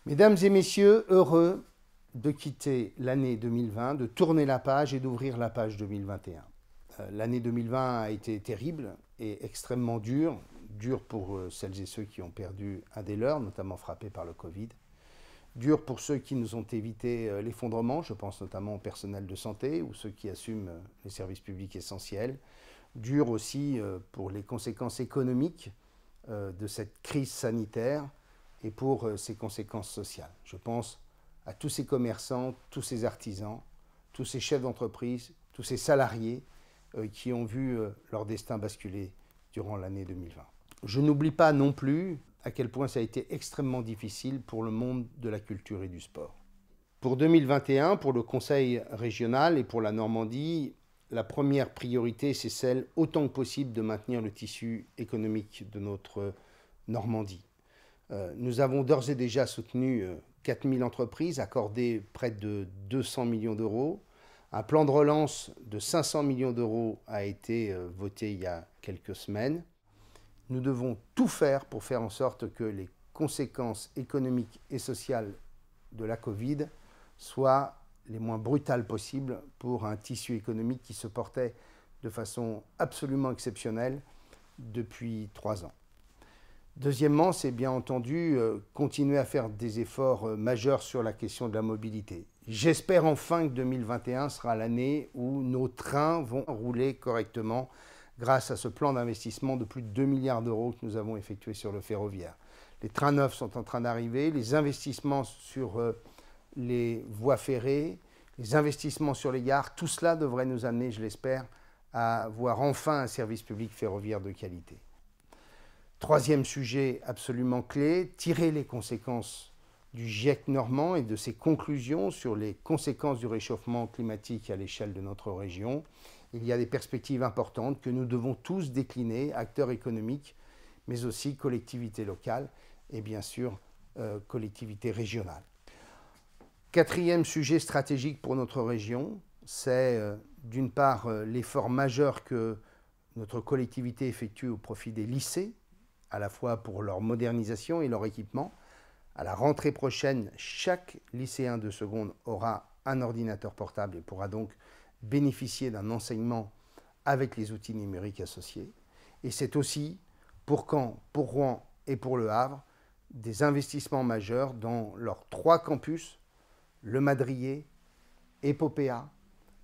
Mesdames et messieurs, heureux de quitter l'année 2020, de tourner la page et d'ouvrir la page 2021. L'année 2020 a été terrible et extrêmement dure, dure pour celles et ceux qui ont perdu un des leurs, notamment frappés par le Covid, dure pour ceux qui nous ont évité l'effondrement, je pense notamment au personnel de santé ou ceux qui assument les services publics essentiels, dure aussi pour les conséquences économiques de cette crise sanitaire et pour ses conséquences sociales. Je pense à tous ces commerçants, tous ces artisans, tous ces chefs d'entreprise, tous ces salariés qui ont vu leur destin basculer durant l'année 2020. Je n'oublie pas non plus à quel point ça a été extrêmement difficile pour le monde de la culture et du sport. Pour 2021, pour le Conseil régional et pour la Normandie, la première priorité, c'est celle, autant que possible, de maintenir le tissu économique de notre Normandie. Nous avons d'ores et déjà soutenu 4000 entreprises, accordé près de 200 millions d'euros. Un plan de relance de 500 millions d'euros a été voté il y a quelques semaines. Nous devons tout faire pour faire en sorte que les conséquences économiques et sociales de la Covid soient les moins brutales possibles pour un tissu économique qui se portait de façon absolument exceptionnelle depuis 3 ans. Deuxièmement, c'est bien entendu continuer à faire des efforts majeurs sur la question de la mobilité. J'espère enfin que 2021 sera l'année où nos trains vont rouler correctement grâce à ce plan d'investissement de plus de 2 milliards d'euros que nous avons effectué sur le ferroviaire. Les trains neufs sont en train d'arriver, les investissements sur les voies ferrées, les investissements sur les gares, tout cela devrait nous amener, je l'espère, à voir enfin un service public ferroviaire de qualité. Troisième sujet absolument clé, tirer les conséquences du GIEC normand et de ses conclusions sur les conséquences du réchauffement climatique à l'échelle de notre région. Il y a des perspectives importantes que nous devons tous décliner, acteurs économiques, mais aussi collectivités locales et bien sûr collectivités régionales. Quatrième sujet stratégique pour notre région, c'est d'une part l'effort majeur que notre collectivité effectue au profit des lycées, à la fois pour leur modernisation et leur équipement. À la rentrée prochaine, chaque lycéen de seconde aura un ordinateur portable et pourra donc bénéficier d'un enseignement avec les outils numériques associés. Et c'est aussi pour Caen, pour Rouen et pour Le Havre, des investissements majeurs dans leurs 3 campus, le Madrier, Epopéa,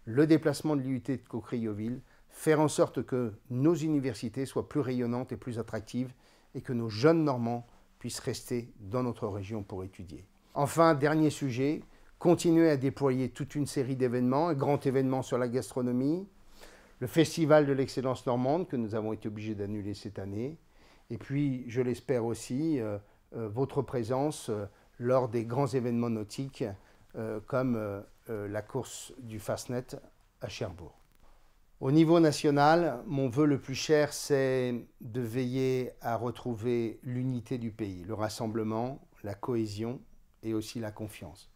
le déplacement de l'IUT de Caucriauville, faire en sorte que nos universités soient plus rayonnantes et plus attractives et que nos jeunes Normands puissent rester dans notre région pour étudier. Enfin, dernier sujet, continuer à déployer toute une série d'événements, un grand événement sur la gastronomie, le Festival de l'excellence normande que nous avons été obligés d'annuler cette année, et puis, je l'espère aussi, votre présence lors des grands événements nautiques comme la course du Fastnet à Cherbourg. Au niveau national, mon vœu le plus cher, c'est de veiller à retrouver l'unité du pays, le rassemblement, la cohésion et aussi la confiance.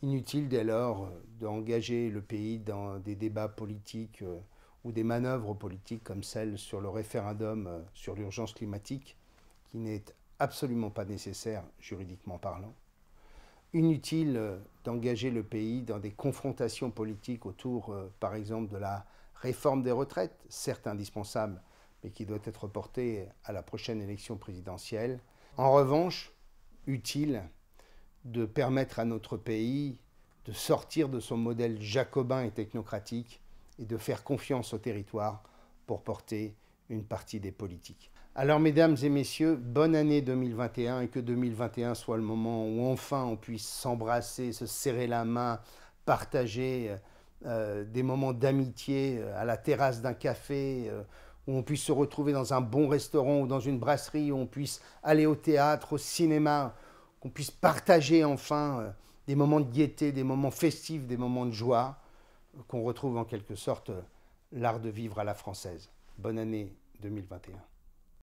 Inutile dès lors d'engager le pays dans des débats politiques ou des manœuvres politiques comme celle sur le référendum sur l'urgence climatique, qui n'est absolument pas nécessaire juridiquement parlant. Inutile d'engager le pays dans des confrontations politiques autour, par exemple, de la réforme des retraites, certes indispensable, mais qui doit être portée à la prochaine élection présidentielle. En revanche, utile de permettre à notre pays de sortir de son modèle jacobin et technocratique et de faire confiance au territoire pour porter une partie des politiques. Alors, mesdames et messieurs, bonne année 2021 et que 2021 soit le moment où enfin on puisse s'embrasser, se serrer la main, partager des moments d'amitié à la terrasse d'un café, où on puisse se retrouver dans un bon restaurant ou dans une brasserie, où on puisse aller au théâtre, au cinéma, qu'on puisse partager enfin des moments de gaieté, des moments festifs, des moments de joie, qu'on retrouve en quelque sorte l'art de vivre à la française. Bonne année 2021.